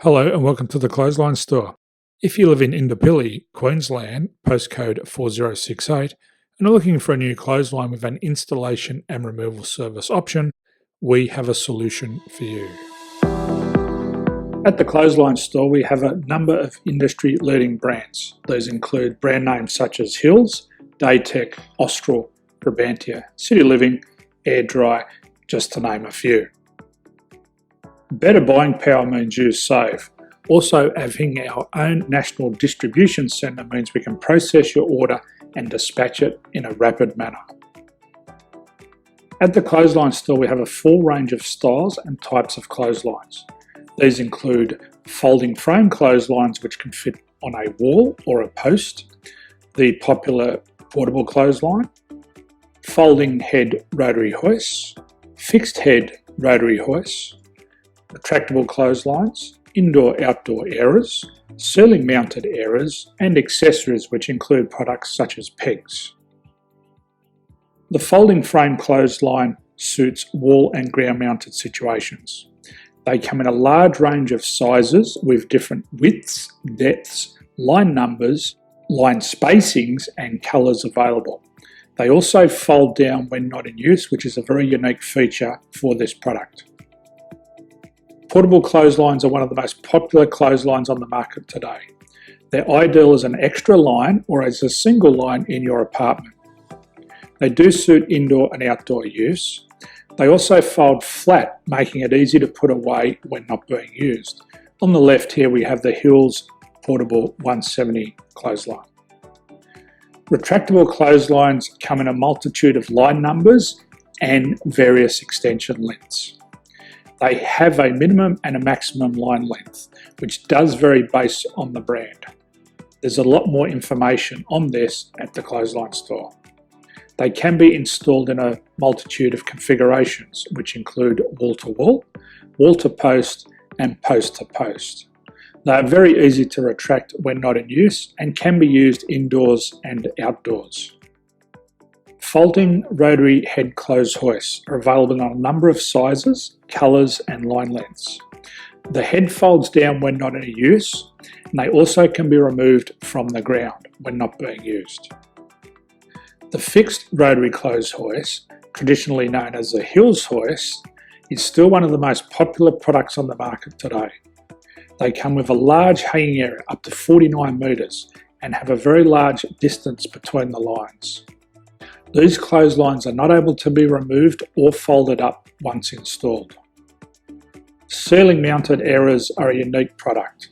Hello and welcome to the Clothesline Store. If you live in Indooroopilly, Queensland, postcode 4068, and are looking for a new clothesline with an installation and removal service option, we have a solution for you. At the Clothesline Store, we have a number of industry-leading brands. These include brand names such as Hills, Daytech, Austral, Brabantia, City Living, Air Dry, just to name a few. Better buying power means you save. Also, having our own national distribution centre means we can process your order and dispatch it in a rapid manner. At the Clothesline Store, we have a full range of styles and types of clotheslines. These include folding frame clotheslines which can fit on a wall or a post, the popular portable clothesline, folding head rotary hoists, fixed head rotary hoists, retractable clotheslines, indoor-outdoor airers, ceiling-mounted airers, and accessories which include products such as pegs. The folding frame clothesline suits wall and ground-mounted situations. They come in a large range of sizes with different widths, depths, line numbers, line spacings, and colours available. They also fold down when not in use, which is a very unique feature for this product. Portable clotheslines are one of the most popular clotheslines on the market today. They're ideal as an extra line or as a single line in your apartment. They do suit indoor and outdoor use. They also fold flat, making it easy to put away when not being used. On the left here we have the Hills Portable 170 clothesline. Retractable clotheslines come in a multitude of line numbers and various extension lengths. They have a minimum and a maximum line length, which does vary based on the brand. There's a lot more information on this at the Clothesline Store. They can be installed in a multitude of configurations, which include wall-to-wall, wall-to-post, and post-to-post. They are very easy to retract when not in use and can be used indoors and outdoors. Folding rotary head clothes hoists are available in a number of sizes, colours and line lengths. The head folds down when not in use, and they also can be removed from the ground when not being used. The fixed rotary clothes hoist, traditionally known as the Hills hoist, is still one of the most popular products on the market today. They come with a large hanging area up to 49 metres and have a very large distance between the lines. These clotheslines are not able to be removed or folded up once installed. Ceiling mounted airers are a unique product.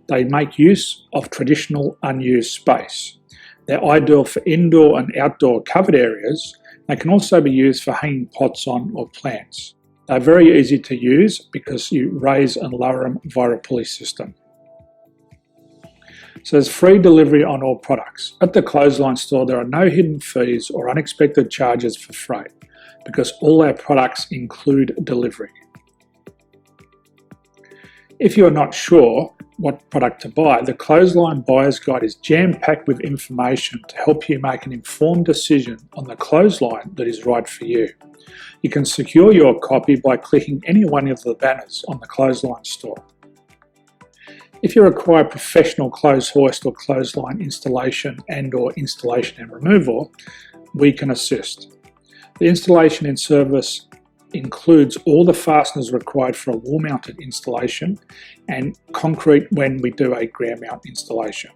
They make use of traditional unused space. They're ideal for indoor and outdoor covered areas. They can also be used for hanging pots on or plants. They're very easy to use because you raise and lower them via a pulley system. So there's free delivery on all products. At the Clothesline Store, there are no hidden fees or unexpected charges for freight because all our products include delivery. If you're not sure what product to buy, the Clothesline Buyer's Guide is jam-packed with information to help you make an informed decision on the clothesline that is right for you. You can secure your copy by clicking any one of the banners on the Clothesline Store. If you require professional clothes hoist or clothesline installation and/or installation and removal, we can assist. The installation and service includes all the fasteners required for a wall-mounted installation and concrete when we do a ground mount installation.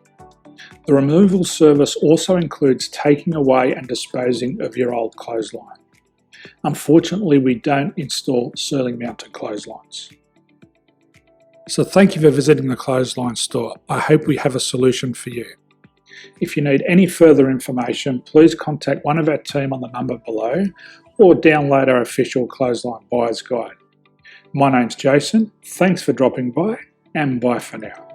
The removal service also includes taking away and disposing of your old clothesline. Unfortunately, we don't install ceiling-mounted clotheslines. So thank you for visiting the Clothesline Store. I hope we have a solution for you. If you need any further information, please contact one of our team on the number below or download our official Clothesline Buyer's Guide. My name's Jason. Thanks for dropping by and bye for now.